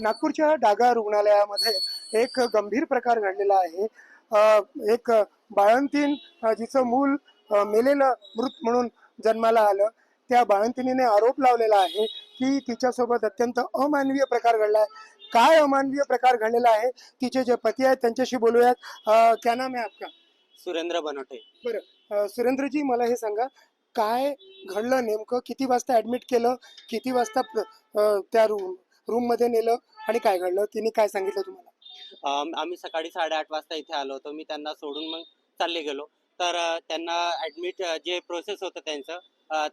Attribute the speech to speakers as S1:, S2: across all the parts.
S1: नागपूरच्या डागा रुग्णालयामध्ये एक गंभीर प्रकार घडलेला आहे. एक बाळंतीण जिचं मूल मेलेलं मृत म्हणून जन्माला आलं. त्या बाळंतिणीने आरोप लावलेला आहे की तिच्यासोबत अत्यंत अमानवीय प्रकार घडला आहे. काय अमानवीय प्रकार घडलेला आहे, तिचे जे पती आहेत त्यांच्याशी बोलूयात. क्या नाम है आपका?
S2: सुरेंद्र बनवटे.
S1: बरं, सुरेंद्रजी मला हे सांगा, काय घडलं नेमकं? किती वाजता ऍडमिट केलं, किती वाजता त्या रूम मध्ये नेलं आणि काय घडलं, तिने काय सांगितलं तुम्हाला?
S2: आम्ही सकाळी 8:30 वाजता इथे आलो होतो. मी त्यांना सोडून मग चालले गेलो. तर त्यांना ॲडमिट जे प्रोसेस होतं त्यांचं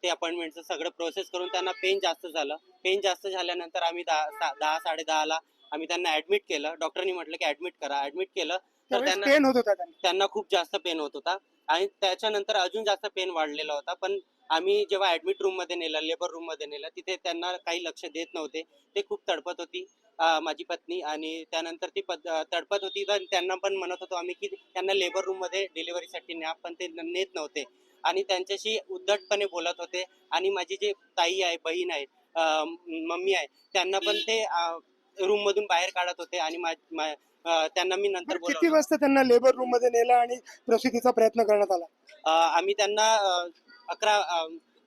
S2: ते अपॉइंटमेंटचं सगळं प्रोसेस करून त्यांना पेन जास्त झालं. पेन जास्त झाल्यानंतर आम्ही 10 10:30ला आम्ही त्यांना ॲडमिट केलं. डॉक्टरनी म्हटलं की ॲडमिट करा. ॲडमिट केलं तर
S1: पेन होत होता
S2: त्यांना खूप जास्त पेन होत होता आणि त्याच्यानंतर अजून जास्त पेन वाढलेला होता. पण आम्ही जेव्हा ॲडमिट रूममध्ये नेलं, लेबर रूममध्ये नेलं, तिथे त्यांना काही लक्ष देत नव्हते. ते खूप तडपत होती माझी पत्नी आणि त्यानंतर ती तडपत होती. तर त्यांना पण म्हणत होतो आम्ही की त्यांना लेबर रूममध्ये डिलिव्हरीसाठी न्या, पण ते नेत नव्हते आणि त्यांच्याशी उद्धटपणे बोलत होते. आणि माझी जी ताई आहे, बहीण आहे, मम्मी आहे, त्यांना पण ते रूममधून बाहेर काढत होते आणि त्यांना मी नंतर
S1: किती
S2: बोलवलं.
S1: वाजता त्यांना लेबर रूम मध्ये नेलं आणि प्रसूतीचा प्रयत्न करण्यात आला?
S2: आम्ही त्यांना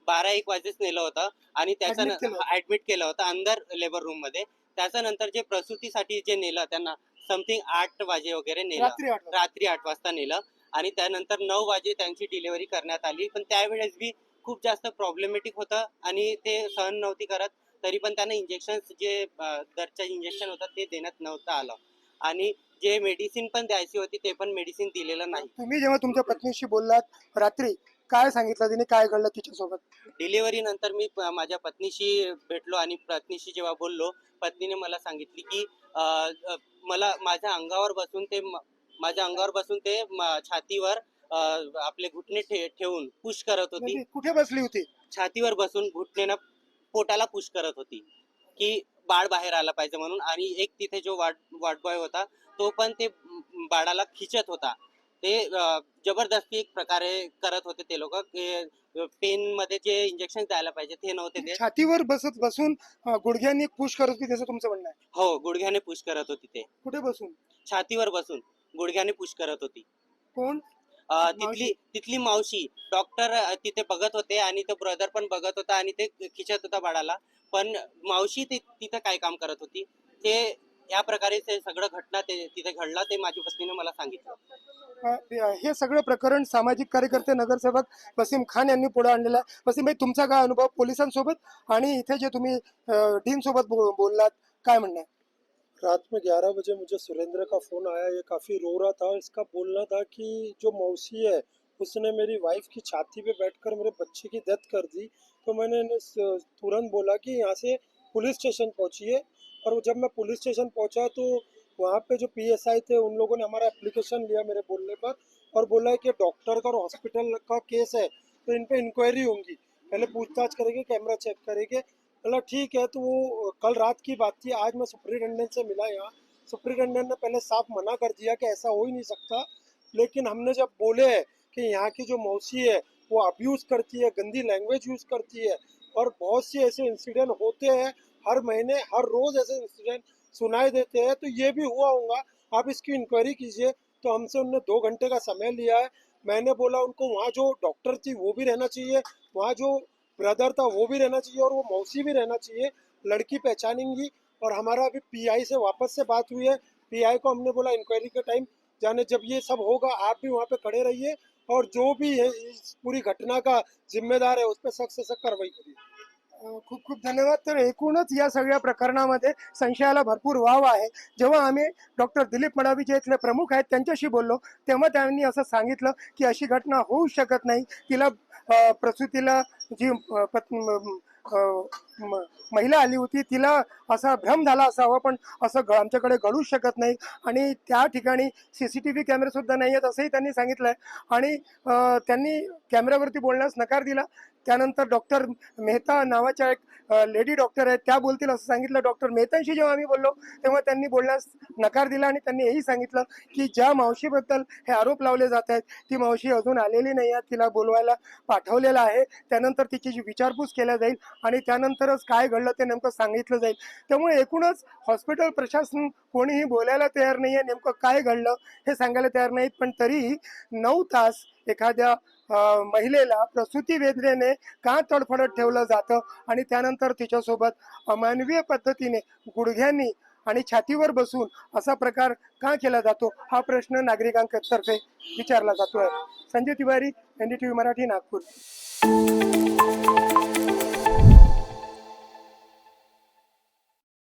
S2: 12-1 वाजेच नेलं होतं आणि त्याचं ऍडमिट केलं होतं अंदर लेबर रूम मध्ये. त्याच्यानंतर जे प्रसूतीसाठी जे नेलं त्यांना समथिंग 8 वाजे वगैरे नेलं, रात्री 8 वाजता नेलं आणि त्यानंतर 9 वाजे त्यांची डिलिव्हरी करण्यात आली. पण त्यावेळेस बी खूप जास्त प्रॉब्लेमॅटिक होतं आणि ते सहन नव्हती करत. तरी पण त्यांना इंजेक्शन जे दरचं इंजेक्शन होतं ते देण्यात नव्हतं आलं आणि जे मेडिसिन पण द्यायची होती ते पण मेडिसिन दिलेलं नाही.
S1: तुम्ही जेव्हा तुमच्या पत्नीशी बोललात रात्री, काय सांगितलं तिने, काय घडलं तिच्यासोबत?
S2: डिलिव्हरी नंतर मी माझ्या पत्नीशी भेटलो आणि पत्नीशी जेव्हा बोललो, पत्नीने मला सांगितली की मला माझ्या अंगावर बसून ते छातीवर आपले घुटणे ठेवून पुश करत होती.
S1: म्हणजे कुठे बसली होती?
S2: छातीवर बसून घुटणेनं पोटाला पुश करत होती की बाळ बाहेर आला पाहिजे म्हणून. आणि एक तिथे जो वार्ड बॉय होता तो पण ते बाळाला खिचत होता. ते जबरदस्ती एक प्रकारे करत होते ते लोक. पेन मध्ये जे इंजेक्शन द्यायला पाहिजे ते नव्हते ते.
S1: छातीवर बसून गुडघ्यांनी पुश करत होती, त्याचं तुमचं म्हणणं आहे?
S2: हो, गुडघ्याने पुश करत होती. ते
S1: कुठे बसून?
S2: छातीवर बसून गुडघ्याने पुश करत होती.
S1: कोण?
S2: तिथली मावशी, डॉक्टर तिथे बघत होते आणि तो ब्रदर पण बघत होता आणि ते खिचत होता बाळाला. पण मावशी तिथे काय काम करत होती ते या प्रकारे ते सगळं घटना तिथे घडला ते माझ्या पत्नीने मला सांगितलं.
S1: हे सगळं प्रकरण सामाजिक कार्यकर्ते नगरसेवक वसीम खान यांनी पुढे आणलेलं आहे. वसीम भाई, तुमचा काय अनुभव पोलिसांसोबत आणि इथे जे तुम्ही डीन सोबत बोललात, काय म्हणणं आहे?
S3: रात में 11 बजे मुझे सुरेंद्र का फ़ोन आया। ये काफ़ी रो रहा था। इसका बोलना था कि जो मौसी है उसने मेरी वाइफ की छाती पे बैठकर मेरे बच्चे की डेथ कर दी। तो मैंने इन्हें तुरंत बोला कि यहाँ से पुलिस स्टेशन पहुँचिए। और जब मैं पुलिस स्टेशन पहुँचा तो वहाँ पे जो पीएसआई थे उन लोगों ने हमारा एप्लीकेशन लिया मेरे बोलने पर और बोला है कि डॉक्टर का और हॉस्पिटल का केस है तो इन पर इंक्वायरी होंगी, पहले पूछताछ करेंगे, कैमरा चेक करेंगे। मतलब ठीक है। तो वो कल रात की बात थी। आज मैं सुप्रिटेंडेंट से मिला यहाँ। सुप्रिटेंडेंट ने पहले साफ मना कर दिया कि ऐसा हो ही नहीं सकता, लेकिन हमने जब बोले कि यहाँ की जो मौसी है वो अब्यूज़ करती है, गंदी लैंग्वेज यूज़ करती है और बहुत से ऐसे इंसिडेंट होते हैं हर महीने, हर रोज़ ऐसे इंसिडेंट सुनाई देते हैं, तो ये भी हुआ होगा, आप इसकी इंक्वायरी कीजिए। तो हमसे उनने 2 घंटे का समय लिया है। मैंने बोला उनको वहाँ जो डॉक्टर थी वो भी रहना चाहिए, वहाँ जो ब्रदर था वो भी रहना चाहिए और वो मौसी भी रहना चाहिए। लड़की पहचानेंगी। और हमारा अभी पीआई से वापस से बात हुई है। पीआई को हमने बोला इंक्वायरी के टाइम जाने जब ये सब होगा आप भी वहाँ पे खड़े रहिए और जो भी है इस पूरी घटना का जिम्मेदार है उस पर सख्त से सख्त कार्रवाई करिए।
S1: खूप खूप धन्यवाद. तर एकूणच या सगळ्या प्रकरणामध्ये संशयाला भरपूर वाव आहे. जेव्हा आम्ही डॉक्टर दिलीप मडावी जे इथले प्रमुख आहेत त्यांच्याशी बोललो, तेव्हा त्यांनी असं सांगितलं की अशी घटना होऊ शकत नाही. तिला प्रसूतीला जी महिला आली होती तिला असा भ्रम झाला असावा, पण असं आमच्याकडे घडूच शकत नाही आणि त्या ठिकाणी CCTV कॅमेरे सुद्धा नाही आहेत असंही त्यांनी सांगितलंय. आणि त्यांनी कॅमेऱ्यावरती बोलण्यास नकार दिला. त्यानंतर डॉक्टर मेहता नावाच्या एक लेडी डॉक्टर आहेत त्या बोलतील असं सांगितलं. डॉक्टर मेहतांशी जेव्हा आम्ही बोललो तेव्हा त्यांनी बोलण्यास नकार दिला आणि त्यांनी हेही सांगितलं की ज्या मावशीबद्दल हे आरोप लावले जात आहेत ती मावशी अजून आलेली नाही आहे, तिला बोलवायला पाठवलेलं आहे. त्यानंतर तिची विचारपूस केल्या जाईल आणि त्यानंतर नंतरच काय घडलं ते नेमकं सांगितलं जाईल. त्यामुळे एकूणच हॉस्पिटल प्रशासन कोणीही बोलायला तयार नाही आहे, नेमकं काय घडलं हे सांगायला तयार नाहीत. पण तरीही 9 तास एखाद्या महिलेला प्रसूती वेदनेने का तडफडत ठेवलं जातं आणि त्यानंतर तिच्यासोबत अमानवीय पद्धतीने गुडघ्यांनी आणि छातीवर बसून असा प्रकार का केला जातो, हा प्रश्न नागरिकांतर्फे विचारला जातोय. संजय तिवारी, NDTV मराठी, नागपूर.